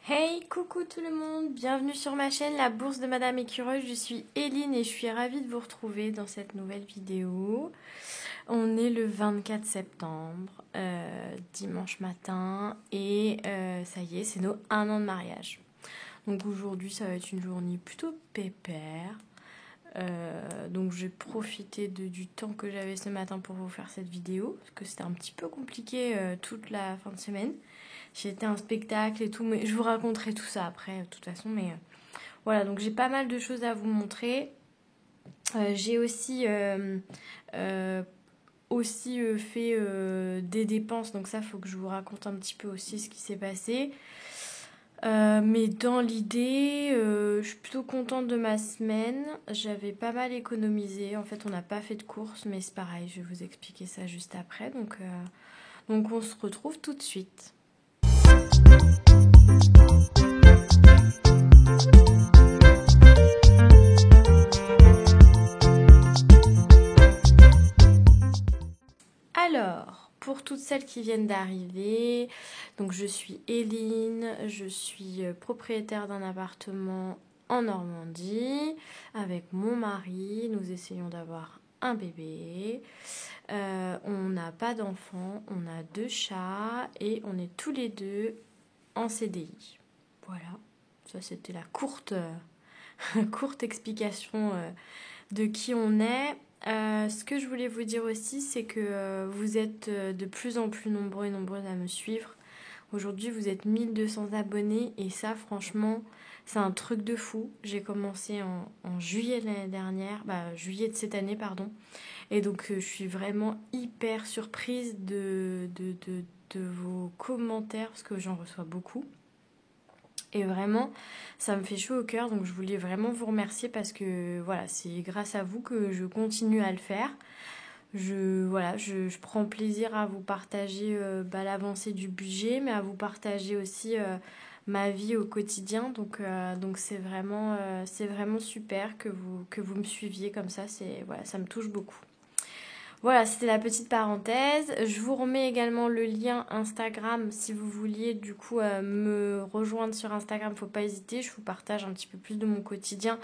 Hey, coucou tout le monde, bienvenue sur ma chaîne La Bourse de Madame Écureuil. Je suis Eline et je suis ravie de vous retrouver dans cette nouvelle vidéo. On est le 24 septembre, dimanche matin, et ça y est, c'est nos 1 an de mariage. Donc aujourd'hui, ça va être une journée plutôt pépère. Donc j'ai profité du temps que j'avais ce matin pour vous faire cette vidéo, parce que c'était un petit peu compliqué toute la fin de semaine. J'ai été à un spectacle et tout, mais je vous raconterai tout ça après, de toute façon. Mais voilà, donc j'ai pas mal de choses à vous montrer. J'ai aussi fait des dépenses, donc ça, faut que je vous raconte un petit peu aussi ce qui s'est passé. Mais dans l'idée, je suis plutôt contente de ma semaine. J'avais pas mal économisé. En fait, on n'a pas fait de courses, mais c'est pareil, je vais vous expliquer ça juste après. Donc on se retrouve tout de suite. Alors, pour toutes celles qui viennent d'arriver, donc je suis Eline, je suis propriétaire d'un appartement en Normandie avec mon mari. Nous essayons d'avoir un bébé. On n'a pas d'enfants, on a 2 chats et on est tous les deux en CDI. Voilà, ça c'était la courte explication de qui on est. Ce que je voulais vous dire aussi, c'est que vous êtes de plus en plus nombreux et nombreuses à me suivre. Aujourd'hui, vous êtes 1200 abonnés et ça, franchement, c'est un truc de fou. J'ai commencé en juillet de l'année dernière, juillet de cette année, pardon. Et donc, je suis vraiment hyper surprise de vos commentaires parce que j'en reçois beaucoup. Et vraiment, ça me fait chaud au cœur, donc je voulais vraiment vous remercier parce que voilà, c'est grâce à vous que je continue à le faire. Je prends plaisir à vous partager l'avancée du budget, mais à vous partager aussi ma vie au quotidien. Donc c'est vraiment super que vous me suiviez comme ça. Ça me touche beaucoup. Voilà, c'était la petite parenthèse. Je vous remets également le lien Instagram si vous vouliez du coup me rejoindre sur Instagram. Faut pas hésiter, je vous partage un petit peu plus de mon quotidien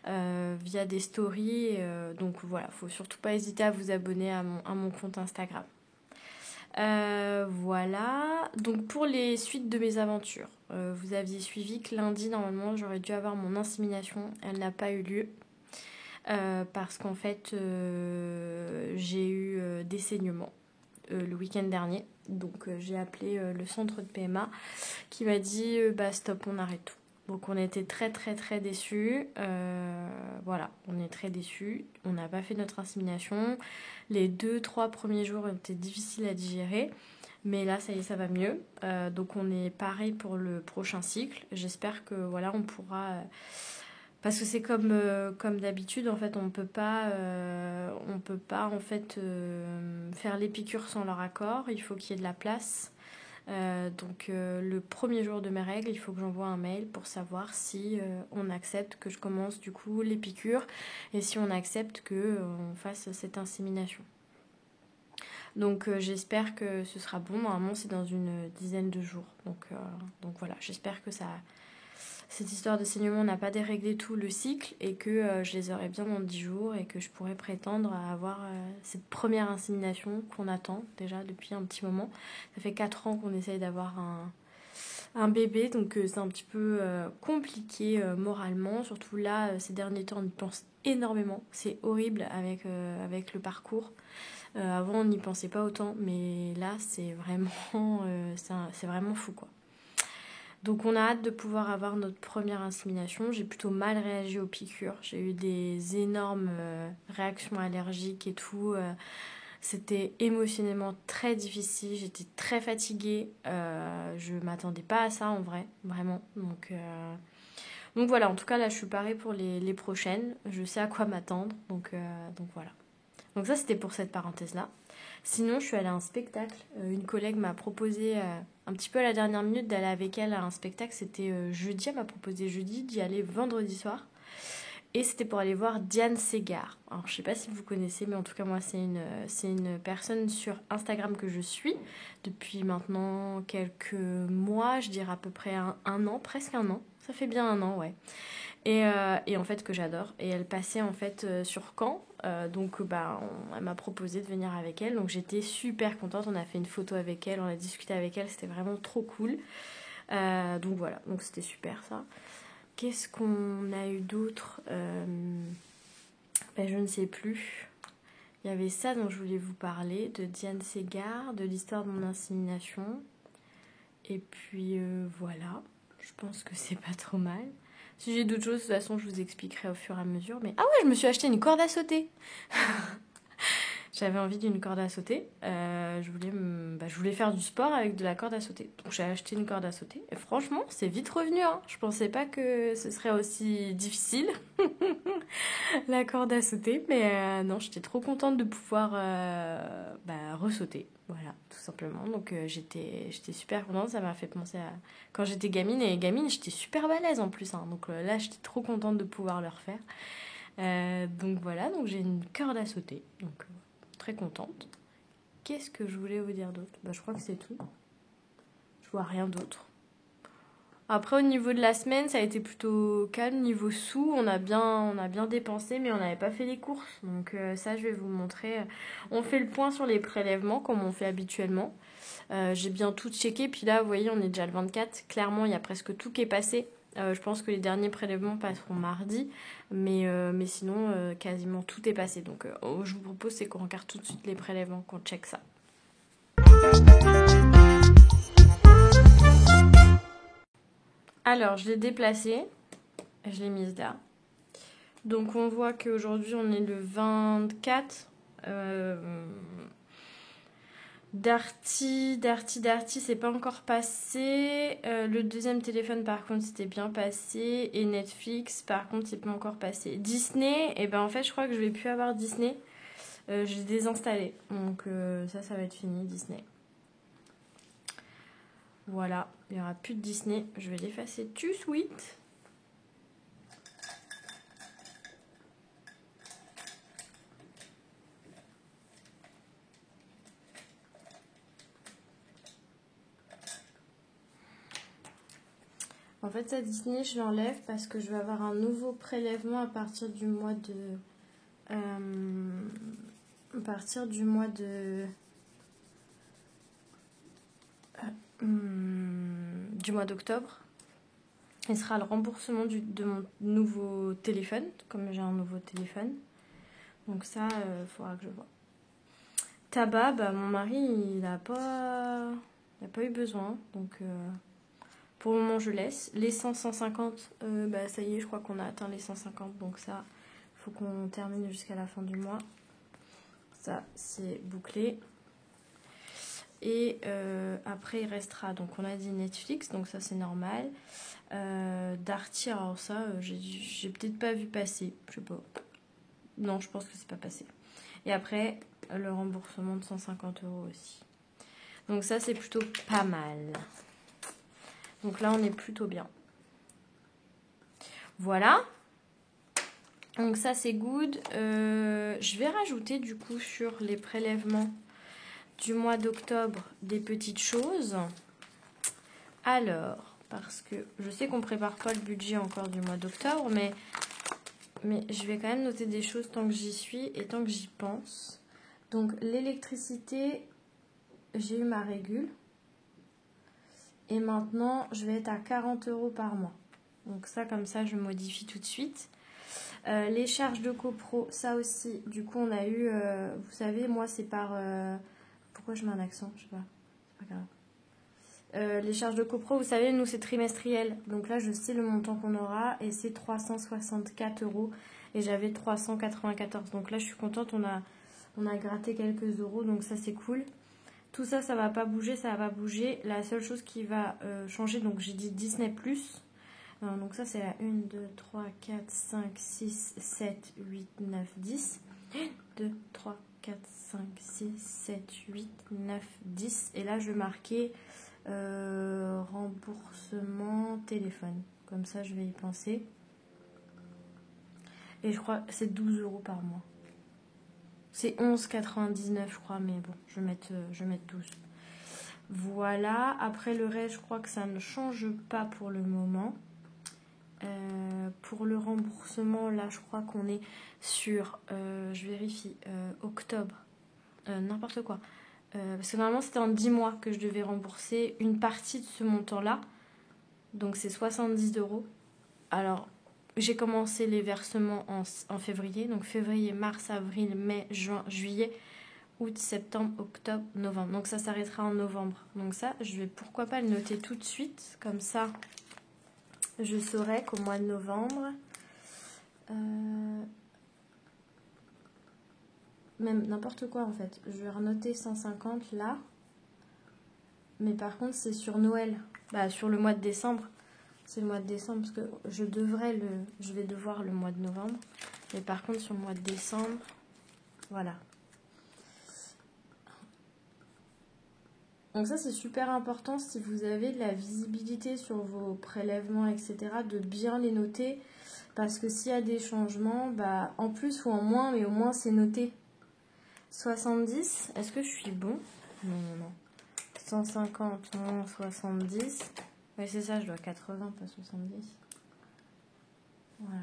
via des stories. Donc voilà, faut surtout pas hésiter à vous abonner à mon compte Instagram. Voilà, donc pour les suites de mes aventures, vous aviez suivi que lundi normalement j'aurais dû avoir mon insémination. Elle n'a pas eu lieu. Parce qu'en fait j'ai eu des saignements le week-end dernier, donc j'ai appelé le centre de PMA qui m'a dit stop, on arrête tout. Donc on était très très très déçus. Voilà, on est très déçus. On n'a pas fait notre insémination. Les 2-3 premiers jours étaient difficiles à digérer, mais là ça y est, ça va mieux. Donc on est pareil pour le prochain cycle. J'espère que voilà, on pourra parce que c'est comme d'habitude, en fait, on peut pas en fait faire les piqûres sans leur accord. Il faut qu'il y ait de la place. Donc le premier jour de mes règles, il faut que j'envoie un mail pour savoir si on accepte que je commence du coup les piqûres et si on accepte que on fasse cette insémination. Donc j'espère que ce sera bon. Normalement, c'est dans une dizaine de jours. Donc voilà, j'espère que cette histoire de saignement n'a pas déréglé tout le cycle et que je les aurai bien dans 10 jours et que je pourrai prétendre à avoir cette première insémination qu'on attend déjà depuis un petit moment. Ça fait 4 ans qu'on essaye d'avoir un bébé, donc c'est un petit peu compliqué moralement. Surtout là, ces derniers temps, on y pense énormément. C'est horrible avec le parcours. Avant, on n'y pensait pas autant, mais là, c'est vraiment fou, quoi. Donc on a hâte de pouvoir avoir notre première insémination. J'ai plutôt mal réagi aux piqûres. J'ai eu des énormes réactions allergiques et tout. C'était émotionnellement très difficile. J'étais très fatiguée. Je m'attendais pas à ça en vrai, vraiment. Donc voilà, en tout cas là je suis parée pour les prochaines. Je sais à quoi m'attendre. Donc voilà. Donc ça c'était pour cette parenthèse-là. Sinon, je suis allée à un spectacle. Une collègue m'a proposé, un petit peu à la dernière minute, d'aller avec elle à un spectacle. C'était jeudi, elle m'a proposé jeudi d'y aller vendredi soir. Et c'était pour aller voir Diane Ségard. Alors, je sais pas si vous connaissez, mais en tout cas, moi, c'est une personne sur Instagram que je suis depuis maintenant quelques mois, je dirais à peu près un an, presque un an. Ça fait bien un an, ouais. Et en fait, que j'adore. Et elle passait en fait sur Caen. Donc, elle m'a proposé de venir avec elle. Donc, j'étais super contente. On a fait une photo avec elle, on a discuté avec elle. C'était vraiment trop cool. Donc, voilà. Donc, c'était super ça. Qu'est-ce qu'on a eu d'autre je ne sais plus. Il y avait ça dont je voulais vous parler, de Diane Ségard, de l'histoire de mon insémination. Et puis voilà, je pense que c'est pas trop mal. Si j'ai d'autres choses, de toute façon, je vous expliquerai au fur et à mesure. Mais ah ouais, je me suis acheté une corde à sauter. J'avais envie d'une corde à sauter. Je voulais faire du sport avec de la corde à sauter. Donc j'ai acheté une corde à sauter. Et franchement, c'est vite revenu. Hein. Je pensais pas que ce serait aussi difficile, la corde à sauter. Mais non, j'étais trop contente de pouvoir ressauter. Voilà, tout simplement. Donc j'étais super contente. Ça m'a fait penser à quand j'étais gamine. Et gamine, j'étais super balèze en plus. Hein. Donc là, j'étais trop contente de pouvoir le refaire. Donc voilà, donc j'ai une corde à sauter. Donc très contente. Qu'est-ce que je voulais vous dire d'autre ? Je crois que c'est tout. Je vois rien d'autre. Après, au niveau de la semaine, ça a été plutôt calme. Niveau sous, on a bien dépensé, mais on n'avait pas fait les courses. Donc ça, je vais vous montrer. On fait le point sur les prélèvements, comme on fait habituellement. J'ai bien tout checké. Puis là, vous voyez, on est déjà le 24. Clairement, il y a presque tout qui est passé. Je pense que les derniers prélèvements passeront mardi. Mais sinon, quasiment tout est passé. Donc je vous propose, c'est qu'on regarde tout de suite les prélèvements, qu'on check ça. Alors, je l'ai déplacée. Je l'ai mise là. Donc, on voit qu'aujourd'hui, on est le 24. Darty, c'est pas encore passé. Le deuxième téléphone, par contre, c'était bien passé. Et Netflix, par contre, c'est pas encore passé. Disney, et en fait, je crois que je vais plus avoir Disney. J'ai désinstallé. Donc, ça va être fini, Disney. Voilà, il n'y aura plus de Disney. Je vais l'effacer tout de suite. En fait, ça Disney, je l'enlève parce que je vais avoir un nouveau prélèvement à partir du mois de... du mois d'octobre. Il sera le remboursement de mon nouveau téléphone, comme j'ai un nouveau téléphone. Donc ça, il faudra que je vois. Tabac, mon mari, il n'a pas eu besoin. Donc pour le moment, je laisse. Les 150, ça y est, je crois qu'on a atteint les 150. Donc ça, il faut qu'on termine jusqu'à la fin du mois. Ça, c'est bouclé. Et après, il restera, donc on a dit Netflix, donc ça c'est normal. Darty, alors ça, j'ai peut-être pas vu passer, je sais pas. Non, je pense que c'est pas passé. Et après, le remboursement de 150 € aussi. Donc ça, c'est plutôt pas mal. Donc là, on est plutôt bien. Voilà. Donc ça, c'est good. Je vais rajouter du coup sur les prélèvements du mois d'octobre des petites choses. Alors, parce que je sais qu'on prépare pas le budget encore du mois d'octobre, mais je vais quand même noter des choses tant que j'y suis et tant que j'y pense. Donc l'électricité, j'ai eu ma régule. Et maintenant, je vais être à 40 € par mois. Donc ça, comme ça, je modifie tout de suite. Les charges de copro, ça aussi. Du coup, on a eu... vous savez, moi, c'est par... pourquoi je mets un accent? Je sais pas. C'est pas grave. Les charges de copro, vous savez, nous, c'est trimestriel. Donc là, je sais le montant qu'on aura. Et c'est 364 €. Et j'avais 394. Donc là, je suis contente. On a gratté quelques euros. Donc ça, c'est cool. Tout ça, ça va pas bouger. Ça va pas bouger. La seule chose qui va changer, donc j'ai dit Disney+. Donc ça, c'est la 1, 2, 3, 4, 5, 6, 7, 8, 9, 10. 2, 3, 4, 5, 6, 7, 8, 9, 10. Et là, je vais marquer remboursement téléphone. Comme ça, je vais y penser. Et je crois que c'est 12 € par mois. C'est 11,99 je crois, mais bon, je vais mettre 12. Voilà, après le reste, je crois que ça ne change pas pour le moment. Pour le remboursement, là, je crois qu'on est sur, je vérifie, octobre, n'importe quoi. Parce que normalement, c'était en 10 mois que je devais rembourser une partie de ce montant-là. Donc, c'est 70 €. Alors, j'ai commencé les versements en février. Donc, février, mars, avril, mai, juin, juillet, août, septembre, octobre, novembre. Donc, ça s'arrêtera en novembre. Donc, ça, je vais pourquoi pas le noter tout de suite. Comme ça, je saurai qu'au mois de novembre, même n'importe quoi en fait. Je vais renoter 150 là. Mais par contre, c'est sur Noël. Bah, sur le mois de décembre. C'est le mois de décembre parce que je vais devoir le mois de novembre. Mais par contre, sur le mois de décembre, voilà. Donc ça, c'est super important si vous avez de la visibilité sur vos prélèvements, etc. de bien les noter. Parce que s'il y a des changements, bah, en plus ou en moins, mais au moins c'est noté. 70, est-ce que je suis bon? Non, non, non. 150 moins 70. Oui, c'est ça, je dois 80, pas 70. Voilà.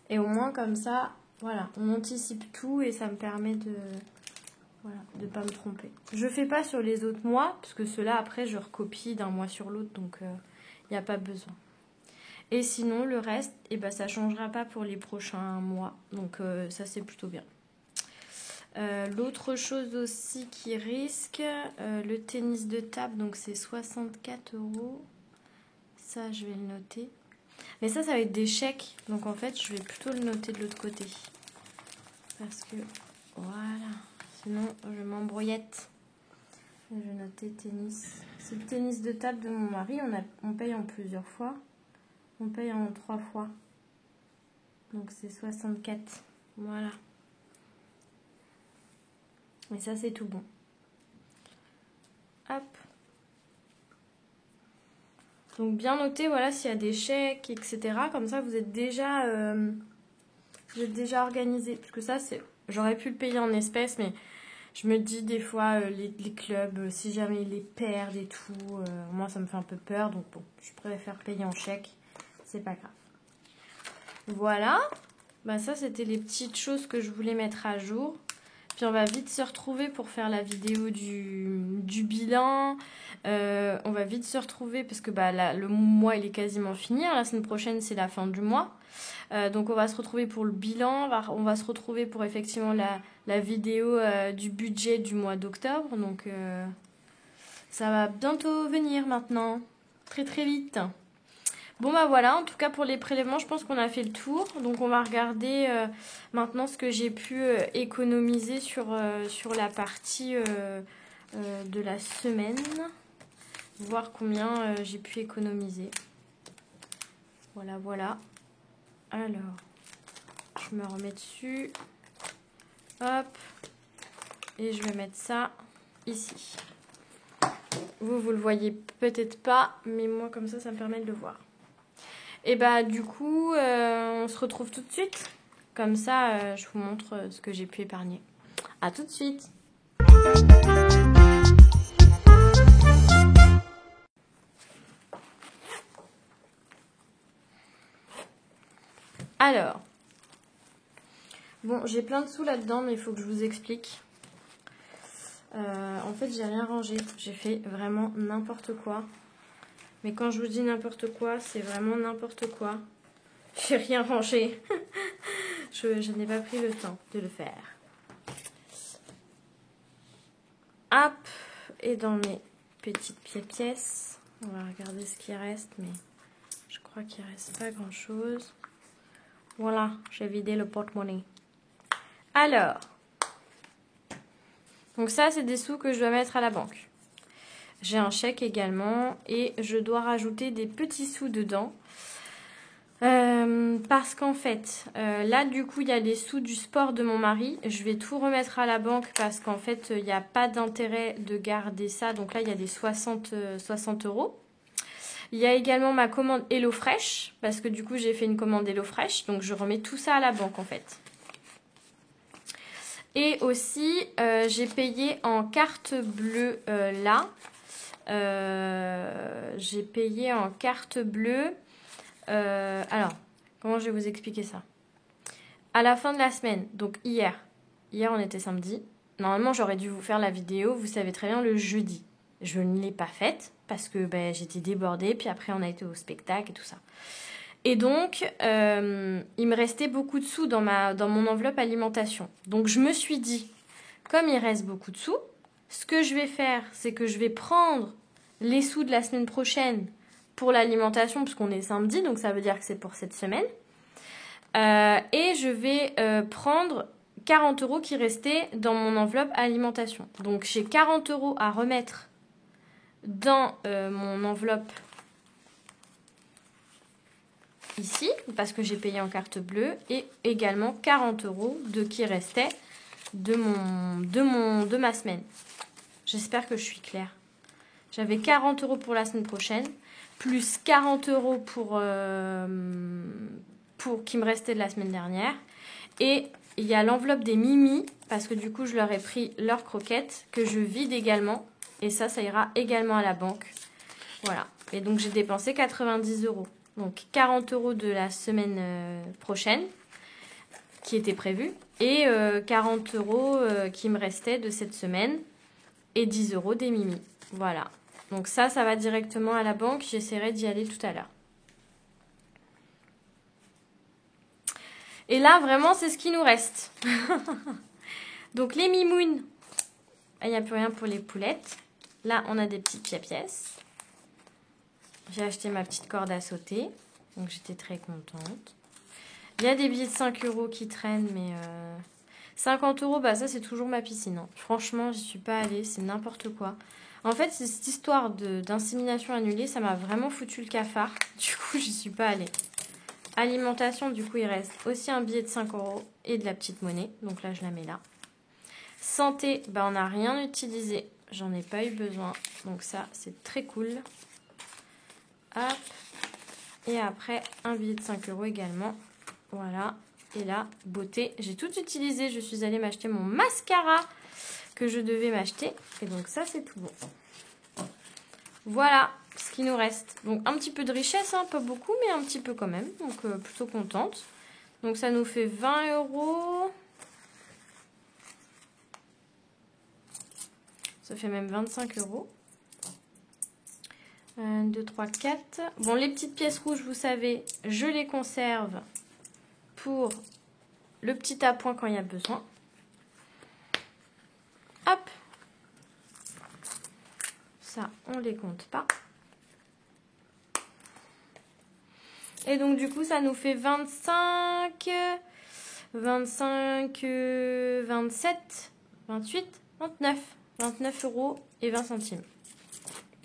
Et au moins, comme ça, voilà, on anticipe tout et ça me permet de ne pas me tromper. Je fais pas sur les autres mois, parce que ceux-là, après, je recopie d'un mois sur l'autre, donc il n'y a pas besoin. Et sinon, le reste, eh ben, ça ne changera pas pour les prochains mois. Donc ça, c'est plutôt bien. L'autre chose aussi qui risque, le tennis de table, donc c'est 64 €. Ça, je vais le noter. Mais ça va être des chèques. Donc en fait, je vais plutôt le noter de l'autre côté. Parce que, voilà. Sinon, je m'embrouillette. Je vais noter tennis. C'est le tennis de table de mon mari. On paye en plusieurs fois. On paye en 3 fois. Donc c'est 64. Voilà. Et ça, c'est tout bon. Hop. Donc bien noter, voilà, s'il y a des chèques, etc. Comme ça, vous êtes déjà organisé. Parce que ça, j'aurais pu le payer en espèces, mais je me dis des fois, les clubs, si jamais ils les perdent et tout, moi, ça me fait un peu peur. Donc bon, je préfère payer en chèque. C'est pas grave. Voilà. Bah, ça, c'était les petites choses que je voulais mettre à jour. Puis on va vite se retrouver pour faire la vidéo du bilan. On va vite se retrouver parce que bah, là, le mois il est quasiment fini. La semaine prochaine c'est la fin du mois. Donc on va se retrouver pour le bilan. On va se retrouver pour effectivement la vidéo du budget du mois d'octobre. Donc ça va bientôt venir maintenant. Très très vite. Bon bah voilà, en tout cas pour les prélèvements, je pense qu'on a fait le tour. Donc on va regarder maintenant ce que j'ai pu économiser sur la partie de la semaine. Voir combien j'ai pu économiser. Voilà, voilà. Alors, je me remets dessus. Hop. Et je vais mettre ça ici. Vous le voyez peut-être pas, mais moi comme ça me permet de le voir. Et bah du coup, on se retrouve tout de suite. Comme ça, je vous montre ce que j'ai pu épargner. À tout de suite. Alors, bon, j'ai plein de sous là-dedans, mais il faut que je vous explique. En fait, j'ai rien rangé. J'ai fait vraiment n'importe quoi. Mais quand je vous dis n'importe quoi, c'est vraiment n'importe quoi. J'ai rien rangé. je n'ai pas pris le temps de le faire. Hop. Et dans mes petites pièces, on va regarder ce qui reste, mais je crois qu'il ne reste pas grand-chose. Voilà, j'ai vidé le porte-monnaie. Alors, donc ça, c'est des sous que je dois mettre à la banque. J'ai un chèque également et je dois rajouter des petits sous dedans. Parce qu'en fait, là du coup il y a les sous du sport de mon mari. Je vais tout remettre à la banque parce qu'en fait il n'y a pas d'intérêt de garder ça. Donc là il y a des 60 €. Il y a également ma commande HelloFresh, parce que du coup j'ai fait une commande HelloFresh, donc je remets tout ça à la banque en fait. Et aussi j'ai payé en carte bleue là. J'ai payé en carte bleue. Alors, comment je vais vous expliquer ça? À la fin de la semaine, donc hier on était samedi. Normalement j'aurais dû vous faire la vidéo, vous savez très bien, le jeudi. Je ne l'ai pas faite parce que j'étais débordée, puis après on a été au spectacle et tout ça. Et donc, il me restait beaucoup de sous dans mon enveloppe alimentation. Donc je me suis dit, comme il reste beaucoup de sous, ce que je vais faire, c'est que je vais prendre les sous de la semaine prochaine pour l'alimentation, puisqu'on est samedi, donc ça veut dire que c'est pour cette semaine. Et je vais prendre 40 € qui restaient dans mon enveloppe alimentation. Donc j'ai 40 € à remettre dans mon enveloppe ici, parce que j'ai payé en carte bleue, et également 40 € qui restaient de ma semaine. J'espère que je suis claire. J'avais 40 € pour la semaine prochaine, plus 40 € pour qui me restait de la semaine dernière. Et il y a l'enveloppe des Mimi, parce que du coup, je leur ai pris leurs croquettes, que je vide également. Et ça ira également à la banque. Voilà. Et donc, j'ai dépensé 90 €. Donc, 40 € de la semaine prochaine, qui était prévue. Et 40 € qui me restaient de cette semaine. Et 10 € des Mimi. Voilà. Donc ça va directement à la banque. J'essaierai d'y aller tout à l'heure. Et là, vraiment, c'est ce qui nous reste. Donc, les mimounes. Il n'y a plus rien pour les poulettes. Là, on a des petites pièces. J'ai acheté ma petite corde à sauter. Donc, j'étais très contente. Il y a des billets de 5 € qui traînent, mais 50 €, ça, c'est toujours ma piscine. Hein. Franchement, j'y suis pas allée. C'est n'importe quoi. En fait, cette histoire d'insémination annulée, ça m'a vraiment foutu le cafard. Du coup, j'y suis pas allée. Alimentation, du coup, il reste aussi un billet de 5 € et de la petite monnaie. Donc là, je la mets là. Santé, on n'a rien utilisé. J'en ai pas eu besoin. Donc ça, c'est très cool. Hop. Et après, un billet de 5 € également. Voilà. Et là, beauté. J'ai tout utilisé. Je suis allée m'acheter mon mascara que je devais m'acheter. Et donc ça, c'est tout bon. Voilà ce qui nous reste. Donc un petit peu de richesse, hein, pas beaucoup, mais un petit peu quand même. Donc plutôt contente. Donc ça nous fait 20 €. Ça fait même 25 €. 1, 2, 3, 4. Bon, les petites pièces rouges, vous savez, je les conserve pour le petit appoint quand il y a besoin. Hop. Ça, on les compte pas. Et donc, du coup, ça nous fait 25, 27, 28, 29. 29 € et 20 centimes.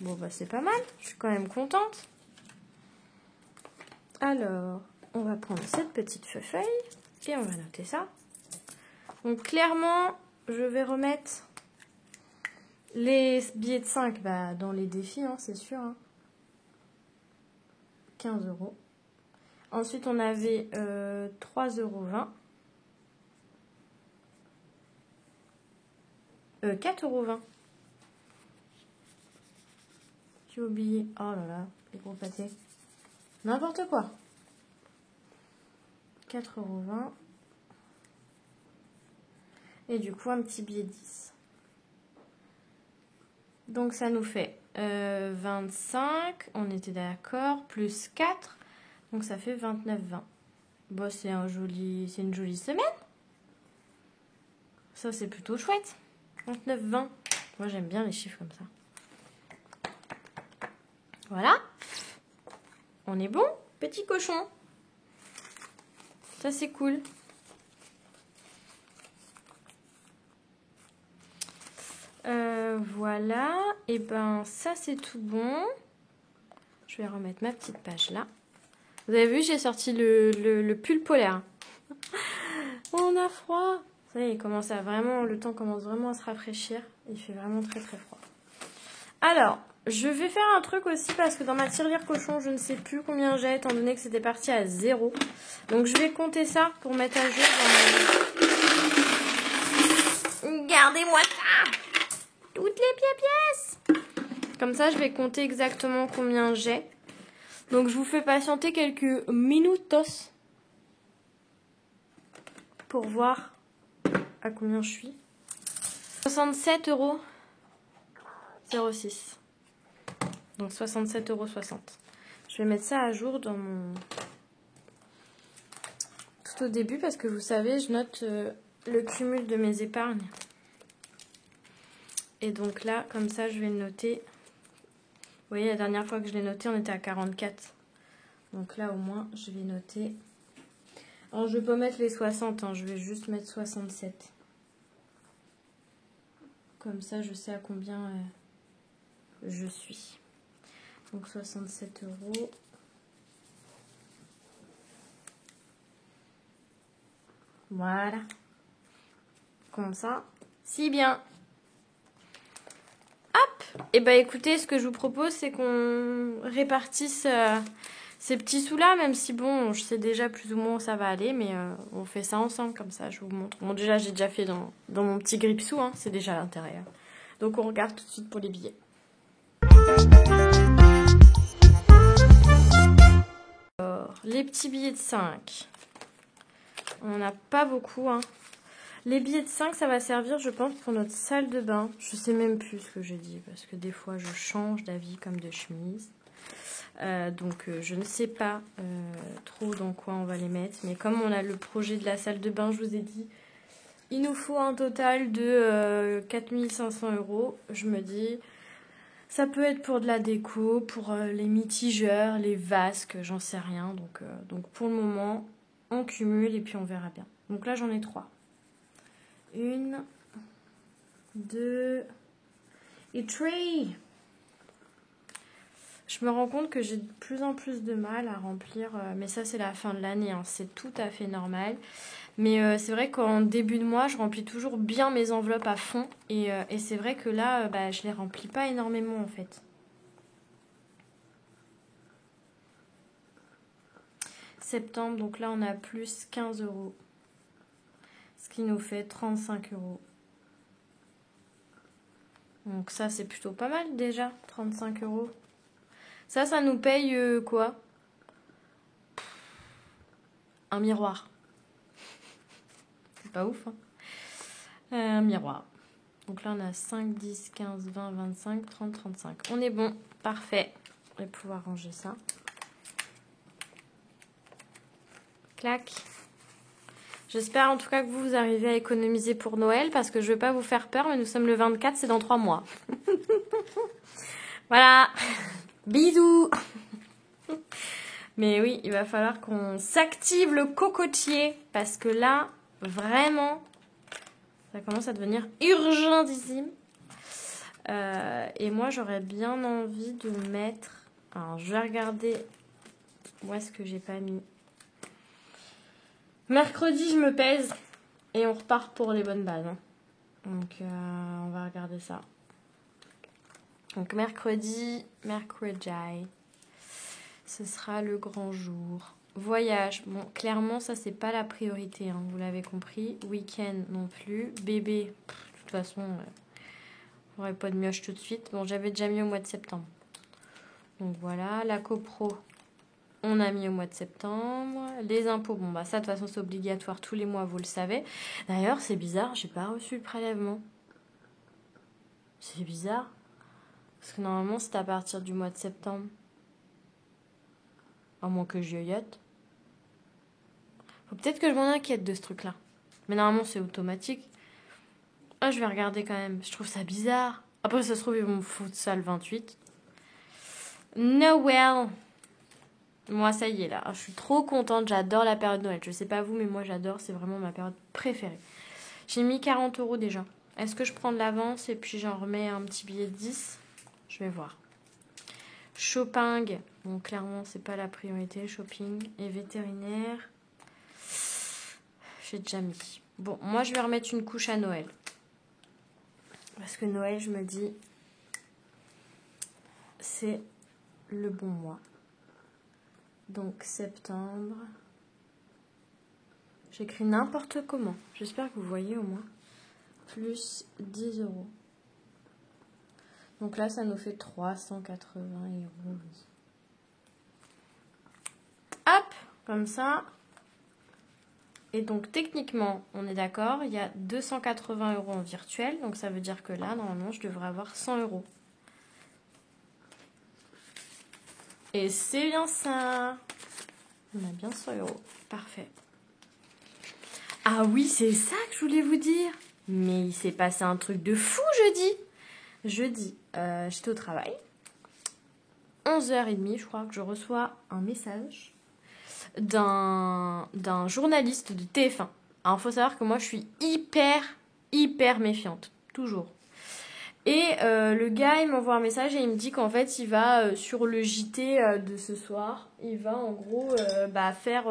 Bon, c'est pas mal. Je suis quand même contente. Alors, on va prendre cette petite feuille et on va noter ça. Donc, clairement, je vais remettre les billets de 5 dans les défis, hein, c'est sûr. Hein. 15 €. Ensuite, on avait 3,20 €. 4,20 €. J'ai oublié. Oh là là, les gros pâtés. N'importe quoi. 4,20 €. Et du coup, un petit billet de 10. Donc, ça nous fait 25. On était d'accord. Plus 4. Donc, ça fait 29,20 €. Bon, c'est une jolie semaine. Ça, c'est plutôt chouette. 29,20 €. Moi, j'aime bien les chiffres comme ça. Voilà. On est bon, petit cochon. Ça, c'est cool. Voilà. Et ça, c'est tout bon. Je vais remettre ma petite page là. Vous avez vu, j'ai sorti le pull polaire. On a froid. Ça y est, le temps commence vraiment à se rafraîchir. Il fait vraiment très très froid. Alors, Je vais faire un truc aussi parce que dans ma tirelire cochon, je ne sais plus combien j'ai étant donné que c'était parti à 0. Donc je vais compter ça pour mettre à jour dans mon... Gardez-moi ça! Toutes les pièces! Comme ça, je vais compter exactement combien j'ai. Donc je vous fais patienter quelques minutos pour voir à combien je suis. 67,06 €. Donc 67,60 €. Je vais mettre ça à jour dans mon... tout au début parce que vous savez, je note le cumul de mes épargnes. Et donc là, comme ça, je vais le noter. Vous voyez, la dernière fois que je l'ai noté, on était à 44. Donc là, au moins, je vais noter. Alors, je vais pas mettre les 60, hein, je vais juste mettre 67. Comme ça, je sais à combien je suis. Donc 67 €. Voilà. Comme ça. Si bien. Hop. Et bah écoutez, ce que je vous propose, c'est qu'on répartisse ces petits sous-là, même si bon, je sais déjà plus ou moins où ça va aller, mais on fait ça ensemble, comme ça, je vous montre. Bon, déjà, j'ai déjà fait dans mon petit grip-sous, hein, c'est déjà à l'intérieur. Donc on regarde tout de suite pour les billets. Alors, les petits billets de 5. On n'en a pas beaucoup, hein. Les billets de 5, ça va servir, je pense, pour notre salle de bain. Je sais même plus ce que j'ai dit, parce que des fois, je change d'avis comme de chemise. Donc, je ne sais pas trop dans quoi on va les mettre. Mais comme on a le projet de la salle de bain, je vous ai dit, il nous faut un total de 4500 €. Je me dis, ça peut être pour de la déco, pour les mitigeurs, les vasques, j'en sais rien. Donc, pour le moment, on cumule et puis on verra bien. Donc là, j'en ai 3. 1, 2 et 3. Je me rends compte que j'ai de plus en plus de mal à remplir, mais ça c'est la fin de l'année, hein, c'est tout à fait normal. Mais c'est vrai qu'en début de mois, je remplis toujours bien mes enveloppes à fond. Et c'est vrai que là, je les remplis pas énormément en fait. Septembre, donc là on a plus 15 €. Ce qui nous fait 35 €. Donc ça c'est plutôt pas mal déjà, 35 €. Ça nous paye quoi? Un miroir. C'est pas ouf, hein? Un miroir. Donc là, on a 5, 10, 15, 20, 25, 30, 35. On est bon. Parfait. On va pouvoir ranger ça. Clac. J'espère en tout cas que vous arrivez à économiser pour Noël parce que je ne veux pas vous faire peur, mais nous sommes le 24, c'est dans 3 mois. Voilà. Bisous. Mais oui, il va falloir qu'on s'active le cocotier parce que là, vraiment, ça commence à devenir urgentissime. Et moi, j'aurais bien envie de mettre... Alors, je vais regarder où est-ce que j'ai pas mis. Mercredi, je me pèse et on repart pour les bonnes bases. Hein. Donc, on va regarder ça. Donc, mercredi, ce sera le grand jour. Voyage, bon, clairement, ça, c'est pas la priorité, hein, vous l'avez compris. Week-end non plus. Bébé, de toute façon, j'aurais pas de mioche tout de suite. Bon, j'avais déjà mis au mois de septembre. Donc, voilà. La copro, on a mis au mois de septembre. Les impôts, bon, ça, de toute façon, c'est obligatoire tous les mois, vous le savez. D'ailleurs, c'est bizarre, j'ai pas reçu le prélèvement. C'est bizarre. Parce que normalement, c'est à partir du mois de septembre. À moins que je yoyote. Faut peut-être que je m'en inquiète de ce truc-là. Mais normalement, c'est automatique. Ah, je vais regarder quand même. Je trouve ça bizarre. Après, ça se trouve, ils vont me foutre ça le 28. Noël. Moi, ça y est, là. Je suis trop contente. J'adore la période de Noël. Je sais pas vous, mais moi, j'adore. C'est vraiment ma période préférée. J'ai mis 40 € déjà. Est-ce que je prends de l'avance et puis j'en remets un petit billet de 10? Je vais voir. Shopping. Bon, clairement, c'est pas la priorité. Shopping et vétérinaire. J'ai déjà mis. Bon, moi, je vais remettre une couche à Noël. Parce que Noël, je me dis... c'est le bon mois. Donc septembre. J'écris n'importe comment. J'espère que vous voyez au moins. Plus 10 €. Donc là, ça nous fait 380 €. Hop, comme ça. Et donc techniquement, on est d'accord, il y a 280 € en virtuel. Donc ça veut dire que là, normalement, je devrais avoir 100 €. Et c'est bien ça. On a bien 100 €. Parfait. Ah oui, c'est ça que je voulais vous dire. Mais il s'est passé un truc de fou jeudi. Jeudi, j'étais au travail. 11h30, je crois que je reçois un message d'un journaliste de TF1. Alors, il faut savoir que moi, je suis hyper méfiante. Toujours. Et le gars, il m'envoie un message et il me dit qu'en fait, il va sur le JT de ce soir, il va en gros faire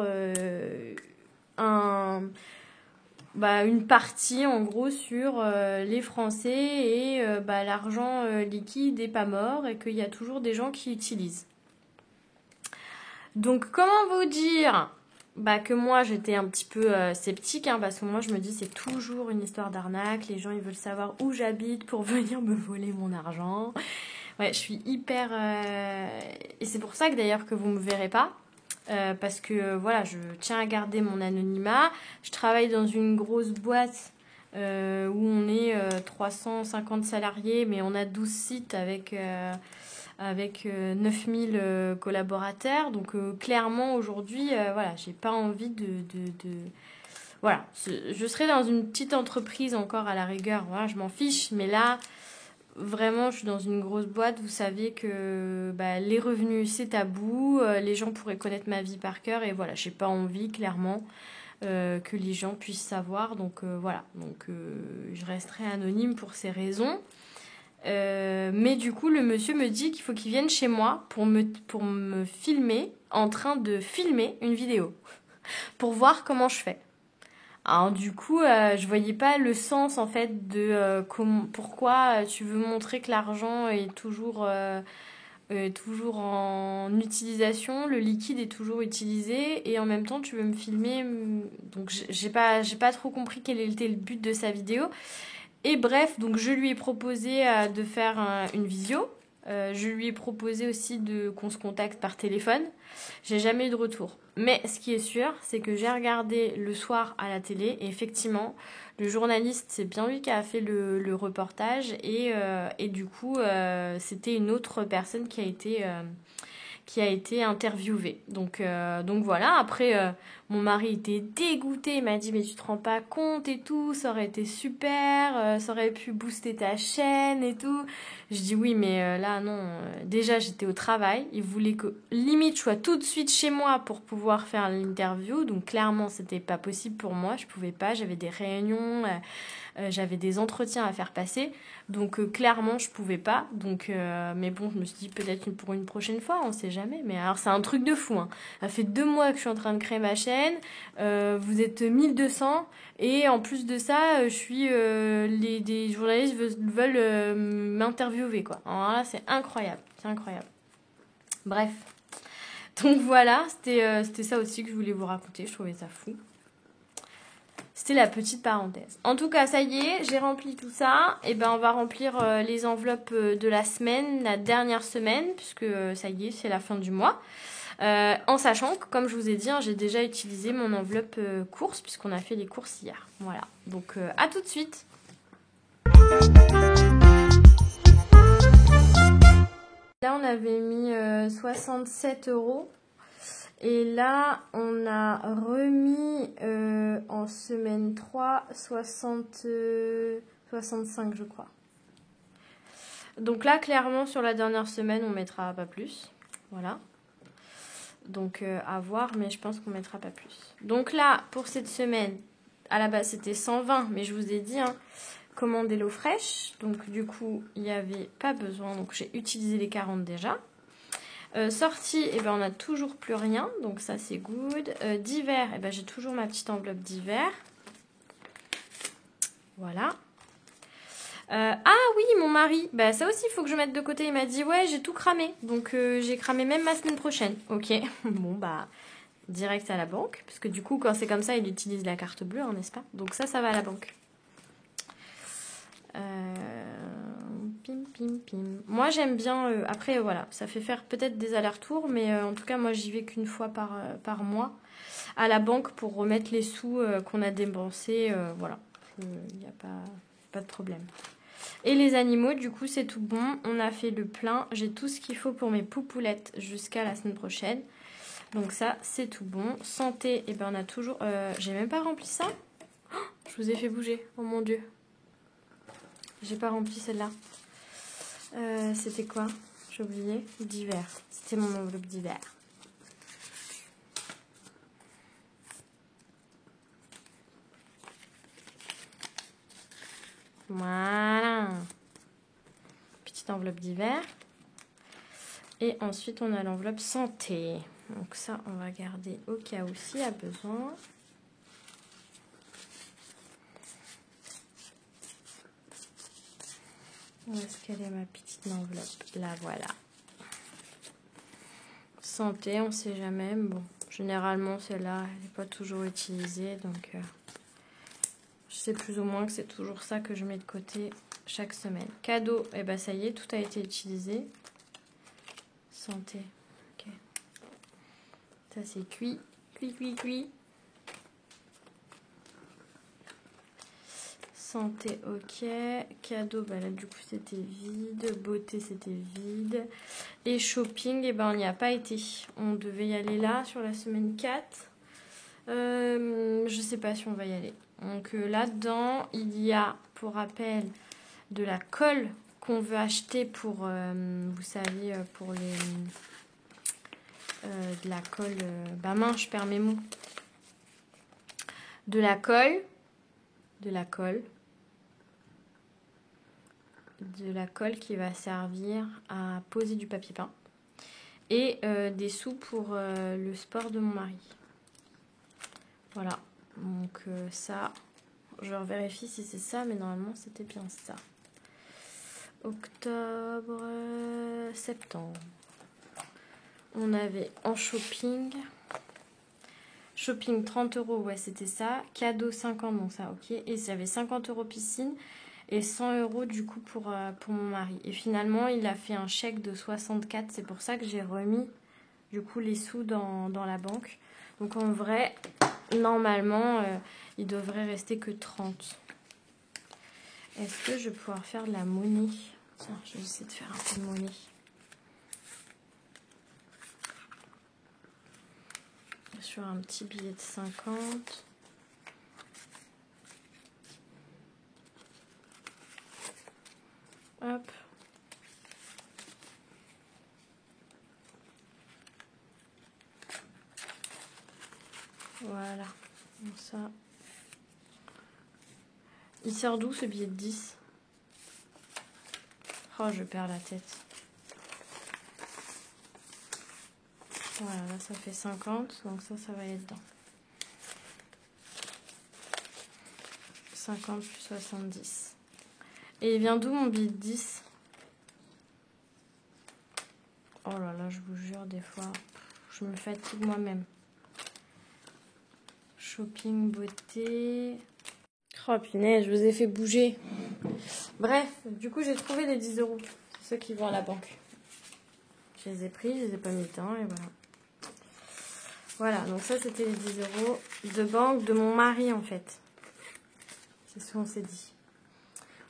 une partie en gros sur les Français et l'argent liquide n'est pas mort et qu'il y a toujours des gens qui utilisent. Donc comment vous dire que moi j'étais un petit peu sceptique parce que moi je me dis c'est toujours une histoire d'arnaque, les gens ils veulent savoir où j'habite pour venir me voler mon argent. Ouais, je suis hyper... Et c'est pour ça que d'ailleurs que vous me verrez pas. Parce que voilà, je tiens à garder mon anonymat. Je travaille dans une grosse boîte où on est 350 salariés, mais on a 12 sites avec 9000 collaborateurs. Donc clairement aujourd'hui, voilà, j'ai pas envie de... Voilà, je serais dans une petite entreprise encore à la rigueur, voilà, je m'en fiche, mais là... Vraiment, je suis dans une grosse boîte. Vous savez que les revenus, c'est tabou. Les gens pourraient connaître ma vie par cœur. Et voilà, j'ai pas envie, clairement, que les gens puissent savoir. Donc voilà. Donc je resterai anonyme pour ces raisons. Mais du coup, le monsieur me dit qu'il faut qu'il vienne chez moi pour me filmer en train de filmer une vidéo. Pour voir comment je fais. Alors du coup, je voyais pas le sens en fait de pourquoi tu veux montrer que l'argent est toujours en utilisation, le liquide est toujours utilisé et en même temps tu veux me filmer. Donc j'ai pas trop compris quel était le but de sa vidéo. Et bref, donc je lui ai proposé de faire une visio. Je lui ai proposé aussi qu'on se contacte par téléphone. J'ai jamais eu de retour. Mais ce qui est sûr, c'est que j'ai regardé le soir à la télé et effectivement, le journaliste, c'est bien lui qui a fait le reportage et du coup, c'était une autre personne qui a été interviewée. Donc voilà, après, mon mari était dégoûté, il m'a dit mais tu te rends pas compte et tout, ça aurait été super, ça aurait pu booster ta chaîne et tout. Je dis oui mais là non, déjà j'étais au travail, il voulait que limite je sois tout de suite chez moi pour pouvoir faire l'interview, donc clairement c'était pas possible pour moi, je pouvais pas, j'avais des réunions, j'avais des entretiens à faire passer, donc clairement je pouvais pas, donc mais bon je me suis dit peut-être pour une prochaine fois, on sait jamais, mais alors c'est un truc de fou, hein. Ça fait 2 mois que je suis en train de créer ma chaîne, vous êtes 1200 et en plus de ça je suis des journalistes veulent m'interviewer quoi. Alors là c'est incroyable, bref, donc voilà, c'était ça aussi que je voulais vous raconter, je trouvais ça fou. C'était la petite parenthèse. En tout cas, ça y est, j'ai rempli tout ça. Et on va remplir les enveloppes de la semaine, la dernière semaine, puisque ça y est, c'est la fin du mois. En sachant que, comme je vous ai dit, j'ai déjà utilisé mon enveloppe courses, puisqu'on a fait les courses hier. Voilà. Donc, à tout de suite. Là, on avait mis 67 €. Et là, on a remis en semaine 3, 65 je crois. Donc là, clairement, sur la dernière semaine, on mettra pas plus. Voilà. Donc à voir, mais je pense qu'on mettra pas plus. Donc là, pour cette semaine, à la base, c'était 120, mais je vous ai dit, commander l'eau fraîche. Donc du coup, il n'y avait pas besoin. Donc j'ai utilisé les 40 déjà. Sortie, on n'a toujours plus rien, donc ça c'est good. D'hiver, j'ai toujours ma petite enveloppe d'hiver. Voilà. Ah oui, mon mari, bah ça aussi il faut que je mette de côté. Il m'a dit ouais j'ai tout cramé, donc j'ai cramé même ma semaine prochaine. Ok, bon bah direct à la banque, parce que du coup quand c'est comme ça il utilise la carte bleue, hein, n'est-ce pas? Donc ça va à la banque. Pim pim pim. Moi j'aime bien, après voilà, ça fait faire peut-être des allers-retours, mais en tout cas moi j'y vais qu'une fois par mois à la banque pour remettre les sous qu'on a dépensés, voilà. Il n'y a pas de problème. Et les animaux, du coup, c'est tout bon. On a fait le plein. J'ai tout ce qu'il faut pour mes poupoulettes jusqu'à la semaine prochaine. Donc ça, c'est tout bon. Santé, et ben on a toujours... j'ai même pas rempli ça. Oh, je vous ai fait bouger. Oh mon Dieu. J'ai pas rempli celle-là. C'était quoi? J'ai oublié. D'hiver. C'était mon enveloppe d'hiver. Voilà. Petite enveloppe d'hiver. Et ensuite, on a l'enveloppe santé. Donc ça, on va garder au cas où s'il y a besoin. Où est-ce qu'elle est ma petite enveloppe? Là, voilà. Santé, on sait jamais. Bon, généralement, celle-là, elle n'est pas toujours utilisée. Donc, je sais plus ou moins que c'est toujours ça que je mets de côté chaque semaine. Cadeau, et ben ça y est, tout a été utilisé. Santé, ok. Ça, c'est cuit. Cuit. Santé, ok. Cadeau, bah là du coup c'était vide. Beauté, c'était vide. Et shopping, et ben on n'y a pas été. On devait y aller là sur la semaine 4. Je sais pas si on va y aller. Donc là-dedans, il y a, pour rappel, de la colle qu'on veut acheter pour, vous savez, pour les... de la colle... bah mince, je perds mes mots. De la colle qui va servir à poser du papier peint. Et des sous pour le sport de mon mari. Voilà. Donc ça, je vérifie si c'est ça, mais normalement c'était bien ça. Octobre, septembre. On avait en shopping... Shopping 30 €, ouais c'était ça. Cadeau 50, donc ça ok. Et j'avais 50 € piscine et 100 € du coup pour mon mari. Et finalement il a fait un chèque de 64, c'est pour ça que j'ai remis du coup les sous dans la banque. Donc en vrai, normalement il devrait rester que 30. Est-ce que je vais pouvoir faire de la monnaie? Tiens, je vais essayer de faire un peu de monnaie. Sur un petit billet de 50. Hop. Voilà. Donc ça. Il sort d'où ce billet de 10? Oh, je perds la tête. Voilà, là ça fait 50, donc ça va aller dedans. 50 plus 70. Et il vient d'où mon billet de 10? Oh là là, je vous jure, des fois, je me fatigue moi-même. Shopping, beauté. Oh punaise, je vous ai fait bouger. Bref, du coup j'ai trouvé les 10 €. C'est ceux qui vont à la banque. Je les ai pris, je les ai pas mis dedans et voilà. Voilà, donc ça c'était les 10 € de banque de mon mari en fait. C'est ce qu'on s'est dit.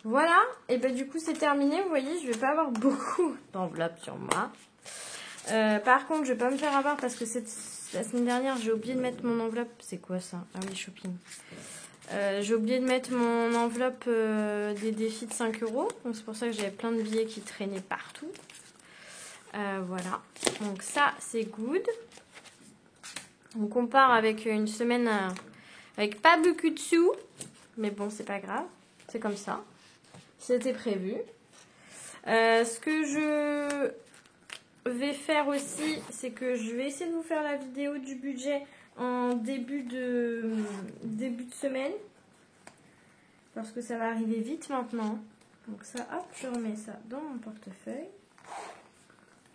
Voilà, et ben du coup c'est terminé. Vous voyez, je vais pas avoir beaucoup d'enveloppes sur moi. Par contre, je vais pas me faire avoir parce que la semaine dernière j'ai oublié de mettre mon enveloppe. C'est quoi ça? Ah oui, shopping. J'ai oublié de mettre mon enveloppe des défis de 5 €. Donc c'est pour ça que j'avais plein de billets qui traînaient partout. Voilà, donc ça c'est good. On compare avec une semaine avec pas beaucoup de sous. Mais bon, c'est pas grave. C'est comme ça. C'était prévu. Ce que je vais faire aussi, c'est que je vais essayer de vous faire la vidéo du budget en début de semaine. Parce que ça va arriver vite maintenant. Donc ça, hop, je remets ça dans mon portefeuille.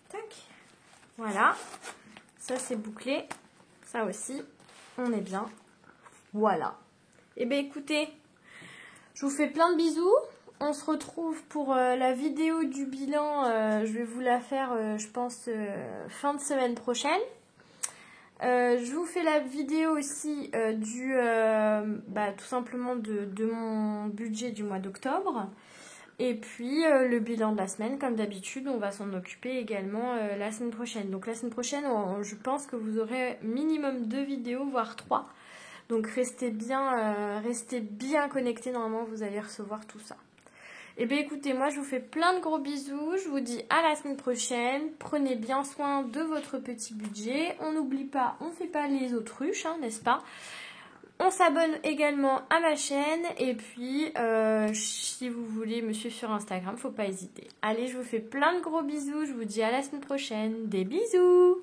Tac. Voilà. Ça, c'est bouclé. Ça aussi, on est bien. Voilà. Eh bien, écoutez, je vous fais plein de bisous. On se retrouve pour la vidéo du bilan. Je vais vous la faire, je pense, fin de semaine prochaine. Je vous fais la vidéo aussi tout simplement de mon budget du mois d'octobre. Et puis le bilan de la semaine, comme d'habitude, on va s'en occuper également la semaine prochaine. Donc la semaine prochaine, je pense que vous aurez minimum 2 vidéos, voire 3. Donc restez bien connectés, normalement vous allez recevoir tout ça. Et bien écoutez, moi je vous fais plein de gros bisous, je vous dis à la semaine prochaine. Prenez bien soin de votre petit budget. On n'oublie pas, on ne fait pas les autruches, hein, n'est-ce pas? On s'abonne également à ma chaîne. Et puis, si vous voulez me suivre sur Instagram, faut pas hésiter. Allez, je vous fais plein de gros bisous. Je vous dis à la semaine prochaine. Des bisous!